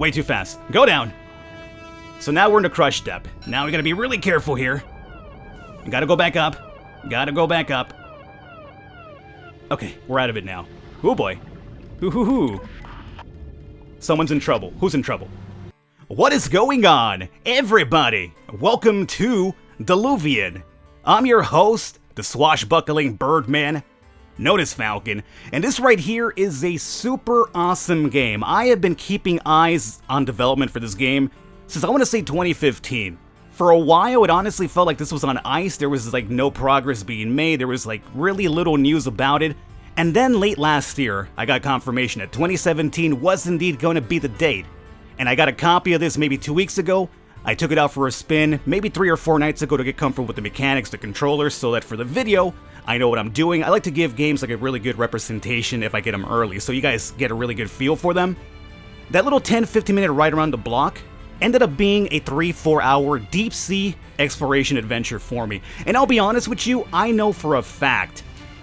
Way too fast. Go down. So now we're in the crush depth. Now we gotta be really careful here. Gotta go back up. Gotta go back up. Okay, we're out of it now. Oh boy. Hoo. Someone's in trouble. Who's in trouble? What is going on, everybody? Welcome to Diluvion. I'm your host, the swashbuckling Birdman, known as Falcon, and this right here is a super awesome game. I have been keeping eyes on development for this game since I want to say 2015. For a while, it honestly felt like this was on ice. There was like no progress being made. There was like really little news about it. And then late last year, I got confirmation that 2017 was indeed going to be the date. And I got a copy of this maybe 2 weeks ago. I took it out for a spin, maybe 3 or 4 nights ago to get comfortable with the mechanics, the controllers, so that for the video, I know what I'm doing. I like to give games like a really good representation if I get them early, so you guys get a really good feel for them. That little 10-15 minute ride around the block ended up being a 3-4 hour deep sea exploration adventure for me. And I'll be honest with you, I know for a fact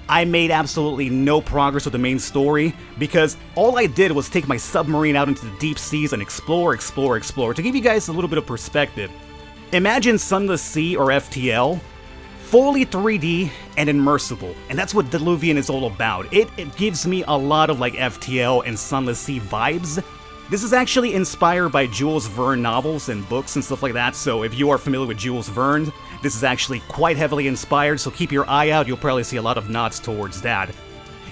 I made absolutely no progress with the main story because all I did was take my submarine out into the deep seas and explore. To give you guys a little bit of perspective, imagine Sunless Sea or FTL, fully 3D and immersible, and that's what Diluvion is all about. It gives me a lot of like FTL and Sunless Sea vibes. This is actually inspired by Jules Verne novels and books and stuff like that, so if you are familiar with Jules Verne, this is actually quite heavily inspired, so keep your eye out. You'll probably see a lot of nods towards that.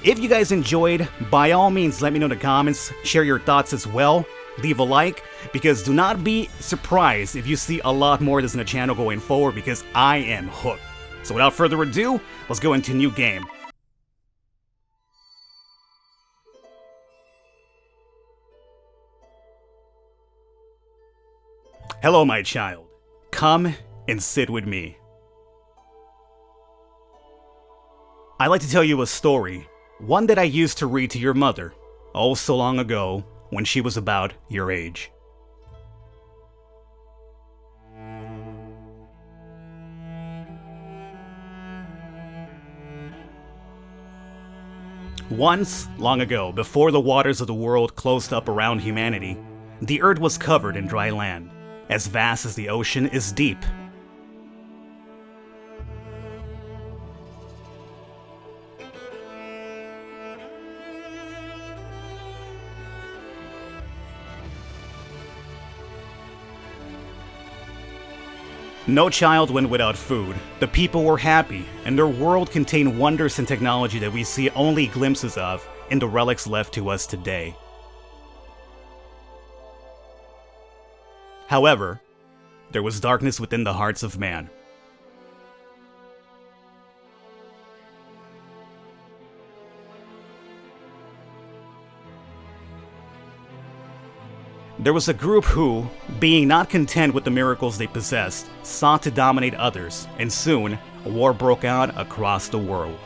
If you guys enjoyed, by all means let me know in the comments, share your thoughts as well, leave a like, because do not be surprised if you see a lot more of this in the channel going forward, because I am hooked. So without further ado, let's go into new game. Hello, my child. Come and sit with me. I like to tell you a story, one that I used to read to your mother, oh so long ago, when she was about your age. Once, long ago, before the waters of the world closed up around humanity, the earth was covered in dry land, as vast as the ocean is deep. No child went without food. The people were happy, and their world contained wonders and technology that we see only glimpses of in the relics left to us today. However, there was darkness within the hearts of man. There was a group who, being not content with the miracles they possessed, sought to dominate others, and soon, a war broke out across the world.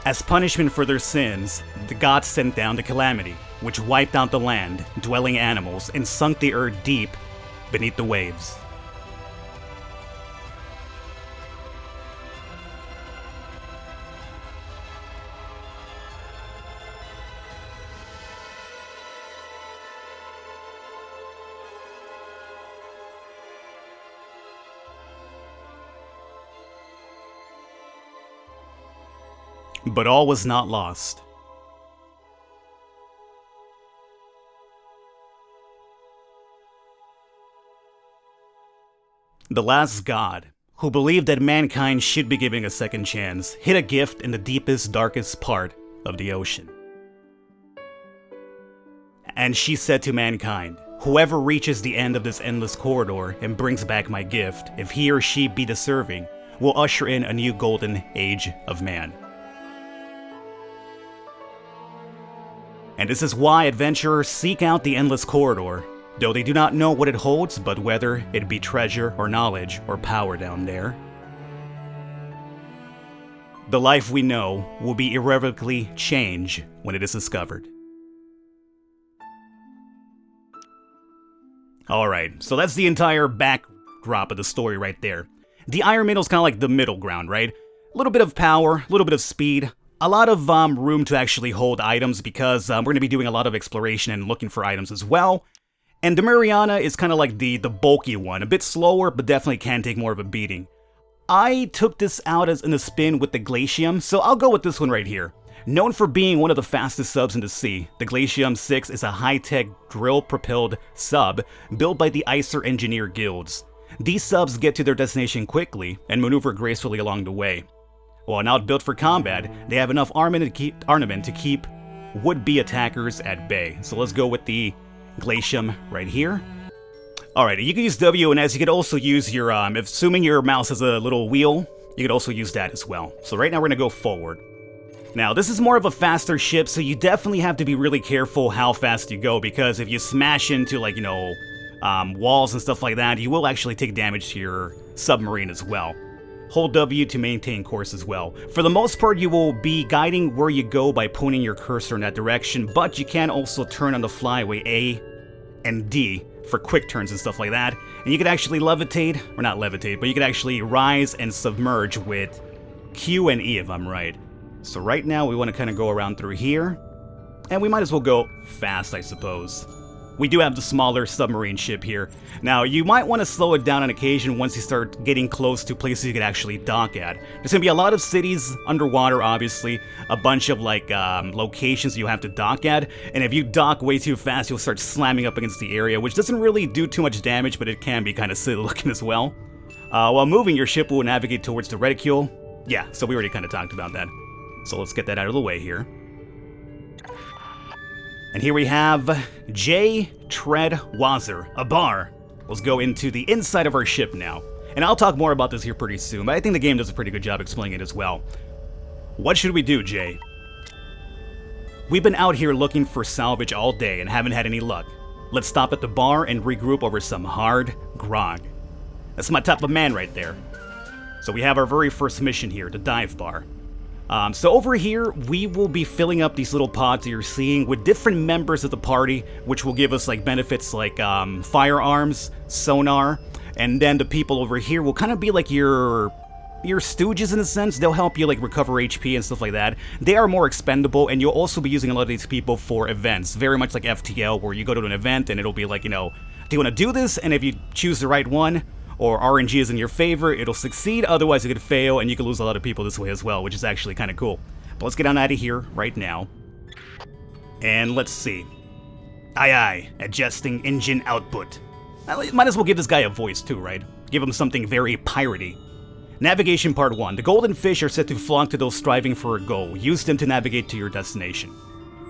As punishment for their sins, the gods sent down the calamity, which wiped out the land, dwelling animals, and sunk the earth deep beneath the waves. But all was not lost. The last god, who believed that mankind should be given a second chance, hid a gift in the deepest, darkest part of the ocean. And she said to mankind, "Whoever reaches the end of this endless corridor and brings back my gift, if he or she be deserving, will usher in a new golden age of man." And this is why adventurers seek out the endless corridor, though they do not know what it holds, but whether it be treasure or knowledge or power down there. The life we know will be irrevocably changed when it is discovered. Alright, so that's the entire backdrop of the story right there. The Iron Mantle kind of like the middle ground, right? A little bit of power, a little bit of speed, a lot of room to actually hold items because we're going to be doing a lot of exploration and looking for items as well. And the Mariana is kind of like the bulky one, a bit slower, but definitely can take more of a beating. I took this out as in a spin with the Glacium, so I'll go with this one right here. Known for being one of the fastest subs in the sea, the Glacium 6 is a high-tech drill-propelled sub built by the Icer Engineer Guilds. These subs get to their destination quickly and maneuver gracefully along the way. While not built for combat, they have enough armament to keep would-be attackers at bay. So let's go with the Glacium right here. Alright, you can use W and S. You could also use your, assuming your mouse has a little wheel, you could also use that as well. So right now we're going to go forward. Now, this is more of a faster ship, so you definitely have to be really careful how fast you go, because if you smash into, like, walls and stuff like that, you will actually take damage to your submarine as well. Hold W to maintain course as well. For the most part, you will be guiding where you go by pointing your cursor in that direction, but you can also turn on the fly with A and D for quick turns and stuff like that. And you can actually levitate, or not levitate, but you can actually rise and submerge with Q and E if I'm right. So right now we want to kind of go around through here, and we might as well go fast, I suppose. We do have the smaller submarine ship here. Now, you might want to slow it down on occasion once you start getting close to places you could actually dock at. There's going to be a lot of cities underwater, obviously, a bunch of, locations you have to dock at, and if you dock way too fast, you'll start slamming up against the area, which doesn't really do too much damage, but it can be kind of silly looking as well. While moving, your ship will navigate towards the reticule. Yeah, so we already kind of talked about that. So let's get that out of the way here. And here we have J. Tread Wazer, a bar. Let's go into the inside of our ship now. And I'll talk more about this here pretty soon, but I think the game does a pretty good job explaining it as well. What should we do, Jay? We've been out here looking for salvage all day and haven't had any luck. Let's stop at the bar and regroup over some hard grog. That's my type of man right there. So we have our very first mission here, the dive bar. So over here, we will be filling up these little pods that you're seeing with different members of the party, which will give us benefits like firearms, sonar, and then the people over here will kind of be like your stooges in a sense. They'll help you recover HP and stuff like that. They are more expendable, and you'll also be using a lot of these people for events, very much like FTL, where you go to an event and it'll be like, do you want to do this? And if you choose the right one, or RNG is in your favor, it'll succeed, otherwise it could fail, and you could lose a lot of people this way as well, which is actually kind of cool. But let's get on out of here right now. And let's see. Aye aye, adjusting engine output. Might as well give this guy a voice too, right? Give him something very piratey. Navigation Part 1. The golden fish are said to flock to those striving for a goal. Use them to navigate to your destination.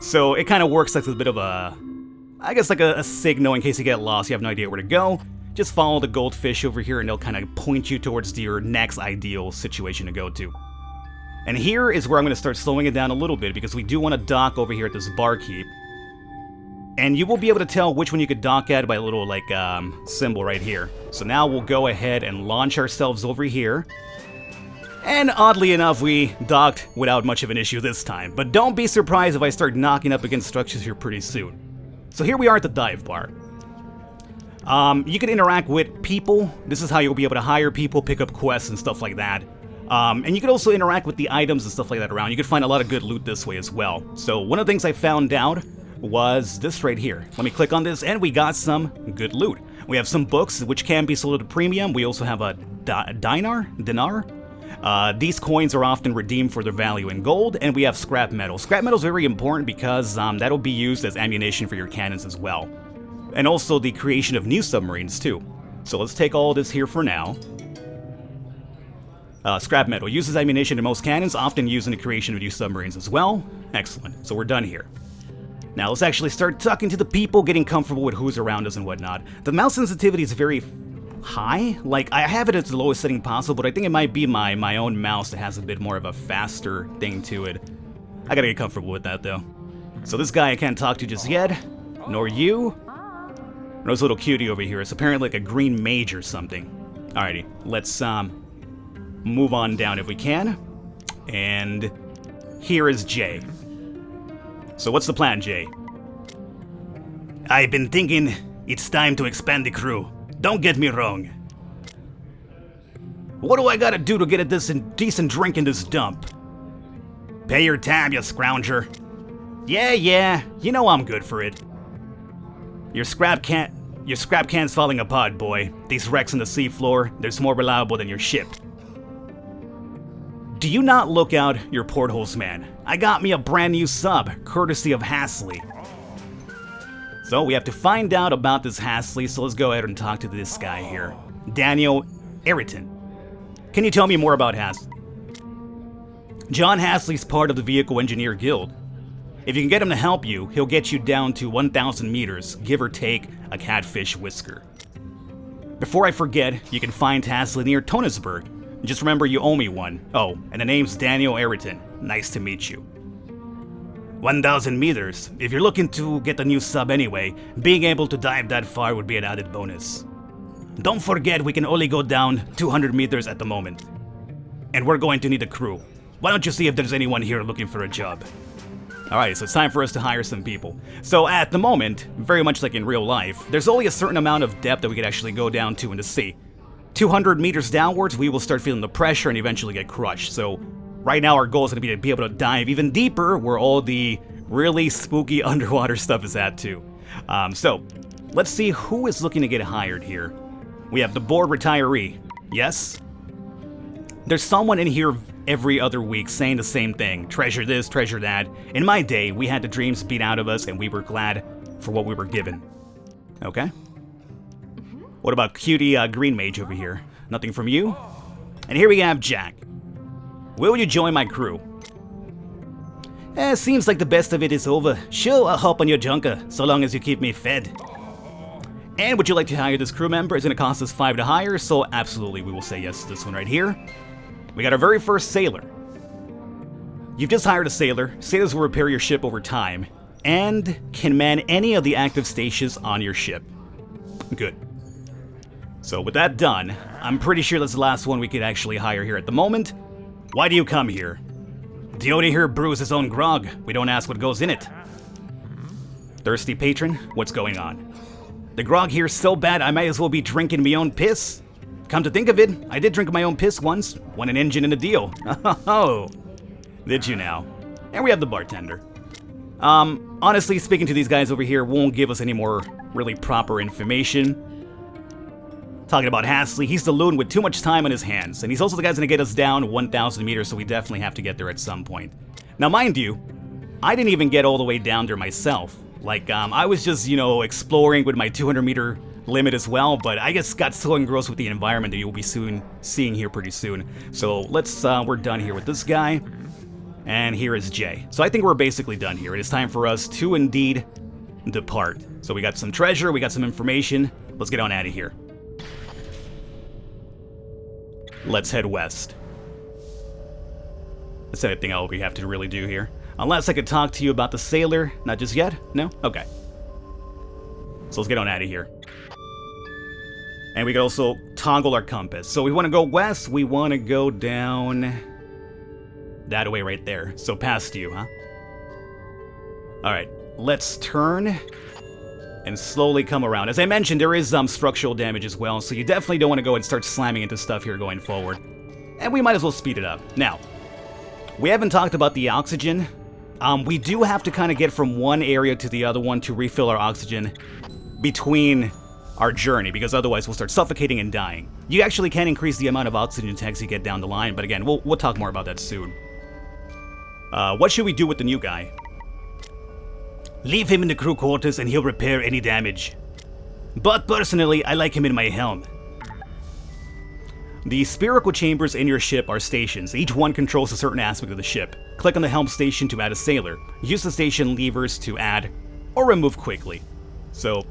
So it kind of works like a bit of a, I guess like a signal in case you get lost, you have no idea where to go. Just follow the goldfish over here and they'll kind of point you towards your next ideal situation to go to. And here is where I'm going to start slowing it down a little bit because we do want to dock over here at this barkeep. And you will be able to tell which one you could dock at by a little symbol right here. So now we'll go ahead and launch ourselves over here. And oddly enough, we docked without much of an issue this time. But don't be surprised if I start knocking up against structures here pretty soon. So here we are at the dive bar. You can interact with people. This is how you'll be able to hire people, pick up quests and stuff like that. And you can also interact with the items and stuff like that around. You can find a lot of good loot this way as well. So one of the things I found out was this right here. Let me click on this and we got some good loot. We have some books which can be sold at a premium. We also have a dinar. These coins are often redeemed for their value in gold, and we have scrap metal. Scrap metal is very important because that'll be used as ammunition for your cannons as well. And also the creation of new submarines too. So let's take all this here for now. Scrap metal uses ammunition in most cannons, often used in the creation of new submarines as well. Excellent. So we're done here. Now let's actually start talking to the people, getting comfortable with who's around us and whatnot. The mouse sensitivity is very high. I have it at the lowest setting possible, but I think it might be my own mouse that has a bit more of a faster thing to it. I gotta get comfortable with that though. So this guy I can't talk to just yet, nor you. There's a little cutie over here. It's apparently like a green mage or something. Alrighty, let's move on down if we can. And here is Jay. So what's the plan, Jay? I've been thinking it's time to expand the crew. Don't get me wrong. What do I gotta do to get a decent drink in this dump? Pay your tab, you scrounger. Yeah, you know I'm good for it. Your scrap can's falling apart, boy. These wrecks on the seafloor, they're more reliable than your ship. Do you not look out your portholes, man? I got me a brand new sub, courtesy of Hasley. So we have to find out about this Hasley, so let's go ahead and talk to this guy here. Daniel Ayrton. Can you tell me more about Hasley? John Hasley's part of the Vehicle Engineer Guild. If you can get him to help you, he'll get you down to 1,000 meters, give or take a catfish whisker. Before I forget, you can find Hasley near Tonesburg. Just remember you owe me one. Oh, and the name's Daniel Ayrton. Nice to meet you. 1,000 meters. If you're looking to get a new sub anyway, being able to dive that far would be an added bonus. Don't forget we can only go down 200 meters at the moment. And we're going to need a crew. Why don't you see if there's anyone here looking for a job? Alright, so it's time for us to hire some people. So at the moment, very much like in real life, there's only a certain amount of depth that we could actually go down to in the sea. 200 meters downwards, we will start feeling the pressure and eventually get crushed. So right now our goal is going to be able to dive even deeper where all the really spooky underwater stuff is at too. So let's see who is looking to get hired here. We have the bored retiree. Yes? There's someone in here every other week saying the same thing. Treasure this, treasure that. In my day, we had the dreams beat out of us and we were glad for what we were given. Okay. What about cutie green mage over here? Nothing from you? And here we have Jack. Will you join my crew? Seems like the best of it is over. Sure, I'll hop on your junker, so long as you keep me fed. And would you like to hire this crew member? It's going to cost us 5 to hire, so absolutely we will say yes to this one right here. We got our very first sailor. You've just hired a sailor. Sailors will repair your ship over time, and can man any of the active stations on your ship. Good. So with that done, I'm pretty sure that's the last one we could actually hire here at the moment. Why do you come here? Dione here brews his own grog. We don't ask what goes in it. Thirsty patron, what's going on? The grog here's so bad I might as well be drinking my own piss. Come to think of it, I did drink my own piss once. Won an engine in a deal. Oh, did you now? And we have the bartender. Honestly, speaking to these guys over here won't give us any more really proper information. Talking about Hasley, he's the loon with too much time on his hands, and he's also the guy that's gonna get us down 1,000 meters, so we definitely have to get there at some point. Now, mind you, I didn't even get all the way down there myself. Like, I was just, exploring with my 200 meter limit as well, but I just got so engrossed with the environment that you'll be soon seeing here pretty soon. So let's, we're done here with this guy, and here is Jay. So I think we're basically done here. It is time for us to indeed depart. So we got some treasure, we got some information. Let's get on out of here. Let's head west. That's anything else we have to really do here. Unless I could talk to you about the sailor. Not just yet? No? Okay. So let's get on out of here. And we can also toggle our compass. So we want to go west, we want to go down that way right there. So past you, huh? Alright, let's turn and slowly come around. As I mentioned, there is structural damage as well, so you definitely don't want to go and start slamming into stuff here going forward. And we might as well speed it up. Now, we haven't talked about the oxygen. We do have to kind of get from one area to the other one to refill our oxygen between our journey, because otherwise we'll start suffocating and dying. You actually can increase the amount of oxygen tanks you get down the line, but again, we'll talk more about that soon. What should we do with the new guy? Leave him in the crew quarters and he'll repair any damage. But personally, I like him in my helm. The spherical chambers in your ship are stations. Each one controls a certain aspect of the ship. Click on the helm station to add a sailor. Use the station levers to add or remove quickly. So,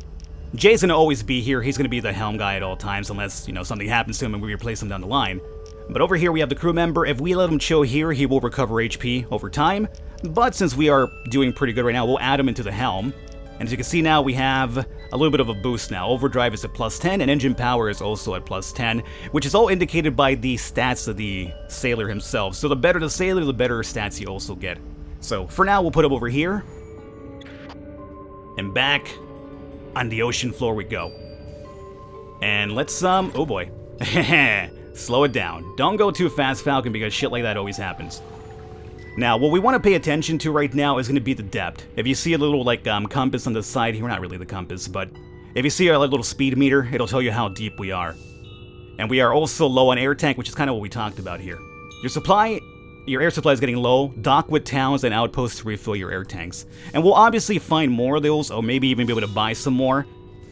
Jay's gonna always be here. He's gonna be the helm guy at all times unless, something happens to him and we replace him down the line. But over here we have the crew member. If we let him chill here, he will recover HP over time. But since we are doing pretty good right now, we'll add him into the helm. And as you can see now, we have a little bit of a boost now. Overdrive is at +10, and engine power is also at +10, which is all indicated by the stats of the sailor himself. So the better the sailor, the better stats you also get. So for now, we'll put him over here. And back on the ocean floor we go. And let's, oh boy. Slow it down. Don't go too fast, Falcon, because shit like that always happens. Now, what we want to pay attention to right now is going to be the depth. If you see a little, like, compass on the side here, not really the compass, but if you see our little speed meter, it'll tell you how deep we are. And we are also low on air tank, which is kind of what we talked about here. Your air supply is getting low. Dock with towns and outposts to refill your air tanks. And we'll obviously find more of those, or maybe even be able to buy some more,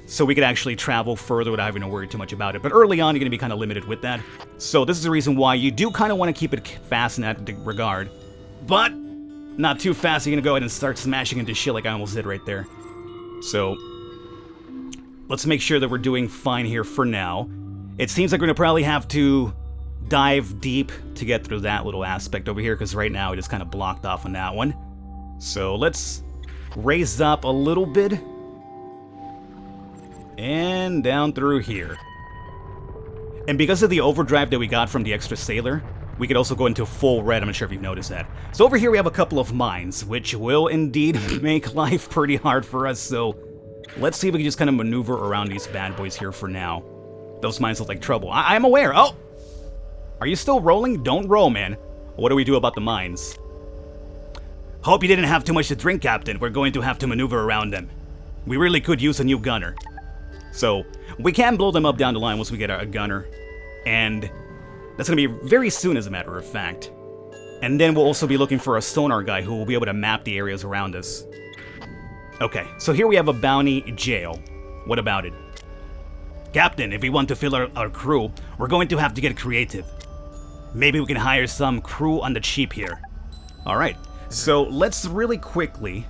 so we could actually travel further without having to worry too much about it. But early on, you're going to be kind of limited with that. So this is the reason why you do kind of want to keep it fast in that regard. But not too fast, you're going to go ahead and start smashing into shit like I almost did right there. So let's make sure that we're doing fine here for now. It seems like we're going to probably have to dive deep to get through that little aspect over here, because right now it is kind of blocked off on that one. So let's raise up a little bit. And down through here. And because of the overdrive that we got from the extra sailor, we could also go into full red. I'm not sure if you've noticed that. So over here we have a couple of mines, which will indeed make life pretty hard for us. So let's see if we can just kind of maneuver around these bad boys here for now. Those mines look like trouble. I'm aware. Oh! Are you still rolling? Don't roll, man. What do we do about the mines? Hope you didn't have too much to drink, Captain. We're going to have to maneuver around them. We really could use a new gunner. So we can blow them up down the line once we get a gunner. And that's going to be very soon, as a matter of fact. And then we'll also be looking for a sonar guy who will be able to map the areas around us. Okay, so here we have a bounty jail. What about it? Captain, if we want to fill our crew, we're going to have to get creative. Maybe we can hire some crew on the cheap here. Alright, so let's really quickly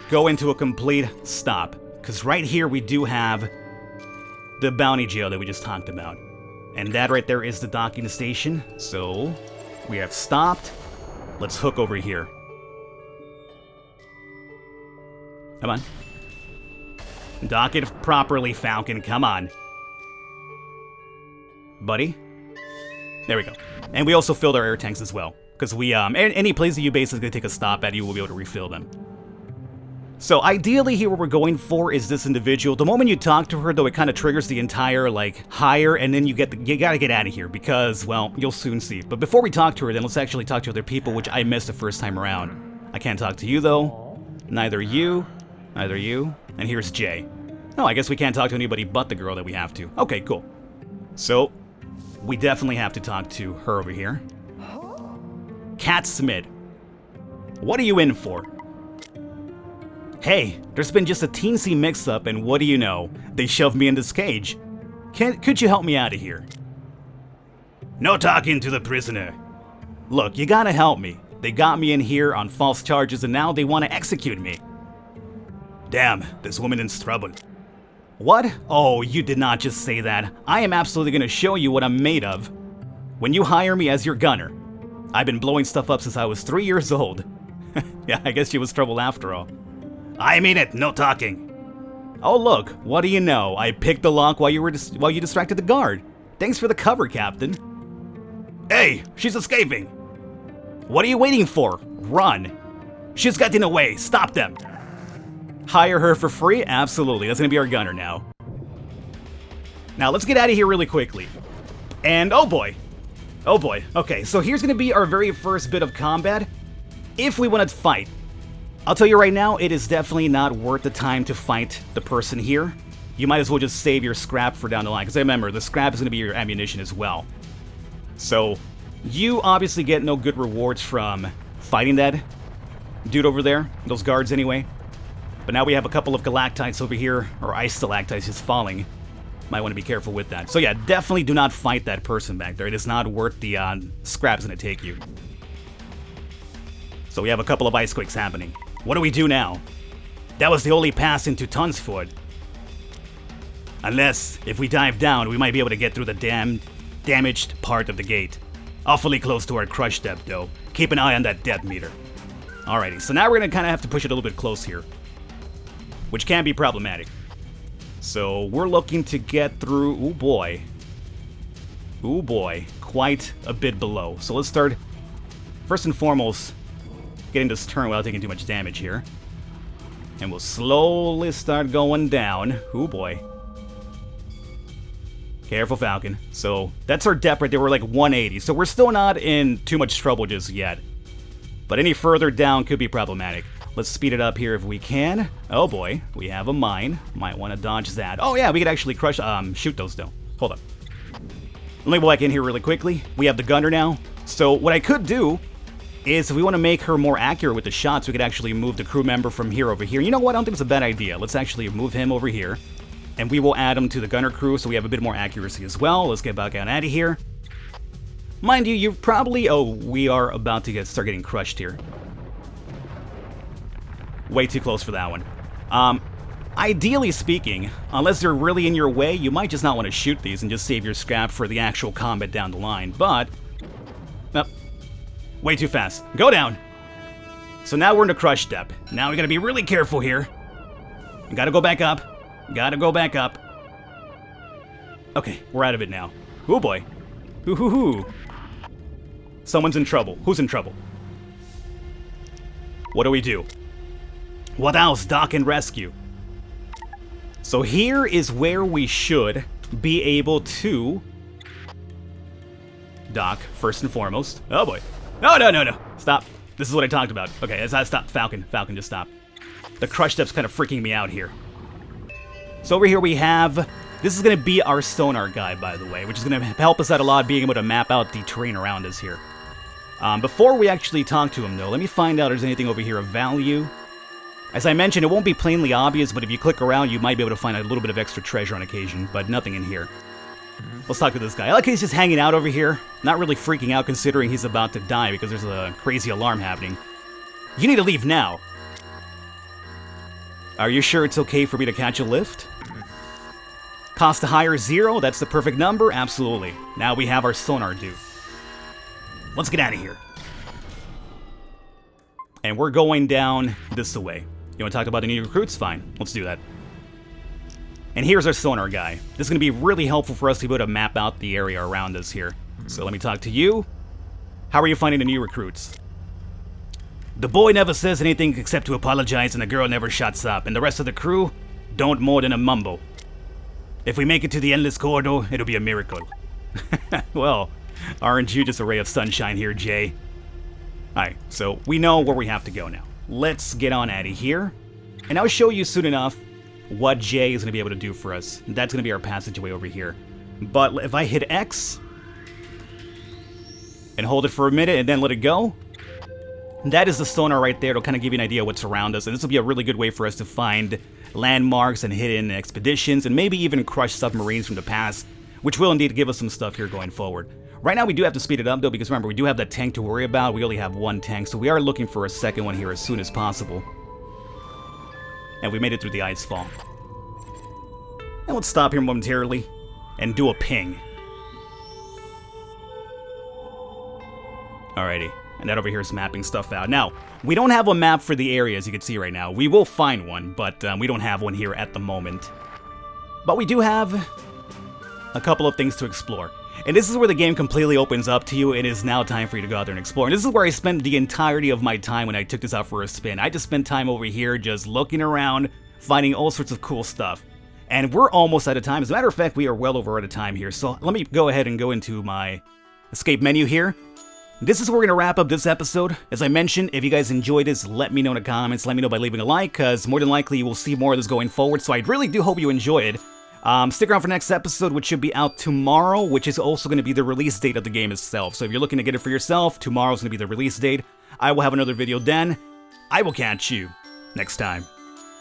go into a complete stop. Because right here we do have the bounty jail that we just talked about. And that right there is the docking station. So we have stopped. Let's hook over here. Come on. Dock it properly, Falcon. Come on. Buddy. There we go. And we also filled our air tanks as well. Because we, any place that you basically take a stop at, you will be able to refill them. So ideally here what we're going for is this individual. The moment you talk to her, though, it kind of triggers the entire, like, hire, and then you gotta get out of here because, well, you'll soon see. But before we talk to her, then let's actually talk to other people, which I missed the first time around. I can't talk to you, though. Neither you. Neither you. And here's Jay. No, I guess we can't talk to anybody but the girl that we have to. Okay, cool. So, we definitely have to talk to her over here. Cat Smith. What are you in for? Hey, there's been just a teensy mix-up, and what do you know? They shoved me in this cage. Could you help me out of here? No talking to the prisoner. Look, you gotta help me. They got me in here on false charges, and now they want to execute me. Damn, this woman is trouble. What? Oh, you did not just say that. I am absolutely gonna show you what I'm made of. When you hire me as your gunner. I've been blowing stuff up since I was 3 years old. Yeah, I guess she was trouble after all. I mean it, no talking. Oh look, what do you know? I picked the lock while you distracted the guard. Thanks for the cover, Captain. Hey, she's escaping. What are you waiting for? Run. She's getting away. Stop them. Hire her for free? Absolutely. That's gonna be our gunner now. Now let's get out of here really quickly. And oh boy. Oh boy. Okay, so here's gonna be our very first bit of combat. If we want to fight. I'll tell you right now, it is definitely not worth the time to fight the person here. You might as well just save your scrap for down the line, because remember, the scrap is going to be your ammunition as well. So, you obviously get no good rewards from fighting that dude over there, those guards anyway. But now we have a couple of galactites over here, or ice stalactites just falling. Might want to be careful with that. So yeah, definitely do not fight that person back there. It is not worth the scrap's going to take you. So we have a couple of ice quakes happening. What do we do now? That was the only pass into Tunsford. Unless, if we dive down, we might be able to get through the damaged part of the gate. Awfully close to our crush depth, though. Keep an eye on that depth meter. Alrighty, so now we're gonna kind of have to push it a little bit close here. Which can be problematic. So, we're looking to get through... Ooh boy. Ooh boy. Quite a bit below. So let's start, first and foremost, getting this turn without taking too much damage here. And we'll slowly start going down. Ooh boy. Careful, Falcon. So that's our depth right there. We're like 180. So we're still not in too much trouble just yet. But any further down could be problematic. Let's speed it up here if we can. Oh boy, we have a mine. Might want to dodge that. Oh yeah, we could actually crush, shoot those though. Hold up. Let me go back in here really quickly. We have the gunner now. So what I could do is if we want to make her more accurate with the shots, we could actually move the crew member from here over here. You know what? I don't think it's a bad idea. Let's actually move him over here. And we will add him to the gunner crew so we have a bit more accuracy as well. Let's get back out of here. Mind you, you're probably... Oh, we are about to start getting crushed here. Way too close for that one. Ideally speaking, unless they're really in your way, you might just not want to shoot these and just save your scrap for the actual combat down the line. But... way too fast. Go down! So now we're in the crush step. Now we gotta be really careful here. Gotta go back up. Gotta go back up. Okay, we're out of it now. Oh boy. Hoo-hoo-hoo. Someone's in trouble. Who's in trouble? What do? What else? Dock and rescue. So here is where we should be able to dock, first and foremost. Oh boy. No, no, no, no. Stop. This is what I talked about. Okay, stop. Falcon. Falcon, just stop. The crush step's kind of freaking me out here. So over here we have, this is going to be our sonar guy, by the way, which is going to help us out a lot being able to map out the terrain around us here. Before we actually talk to him, though, let me find out if there's anything over here of value. As I mentioned, it won't be plainly obvious, but if you click around, you might be able to find a little bit of extra treasure on occasion, but nothing in here. Let's talk to this guy. I like he's just hanging out over here, not really freaking out considering he's about to die because there's a crazy alarm happening. You need to leave now. Are you sure it's okay for me to catch a lift? Cost to hire 0, that's the perfect number, absolutely. Now we have our sonar dude. Let's get out of here. And we're going down this way. You want to talk about the new recruits? Fine, let's do that. And here's our sonar guy. This is going to be really helpful for us to be able to map out the area around us here. So let me talk to you. How are you finding the new recruits? The boy never says anything except to apologize, and the girl never shuts up, and the rest of the crew don't more than a mumble. If we make it to the endless corridor, it'll be a miracle. Well, aren't you just a ray of sunshine here, Jay? Alright, so we know where we have to go now. Let's get on out of here, and I'll show you soon enough what Jay is going to be able to do for us. That's going to be our passageway over here. But if I hit X, and hold it for a minute and then let it go, that is the sonar right there. It'll kind of give you an idea of what's around us, and this will be a really good way for us to find landmarks and hidden expeditions, and maybe even crush submarines from the past, which will indeed give us some stuff here going forward. Right now we do have to speed it up though, because remember, we do have that tank to worry about. We only have one tank, so we are looking for a second one here as soon as possible. And we made it through the ice fall. And let's stop here momentarily and do a ping. Alrighty. And that over here is mapping stuff out. Now, we don't have a map for the area, as you can see right now. We will find one, but we don't have one here at the moment. But we do have a couple of things to explore. And this is where the game completely opens up to you. It is now time for you to go out there and explore. And this is where I spent the entirety of my time when I took this out for a spin. I just spent time over here just looking around, finding all sorts of cool stuff. And we're almost out of time. As a matter of fact, we are well over out of time here. So let me go ahead and go into my escape menu here. This is where we're going to wrap up this episode. As I mentioned, if you guys enjoyed this, let me know in the comments. Let me know by leaving a like, because more than likely you will see more of this going forward. So I really do hope you enjoy it. Stick around for the next episode, which should be out tomorrow, which is also going to be the release date of the game itself. So if you're looking to get it for yourself, tomorrow's going to be the release date. I will have another video then. I will catch you next time.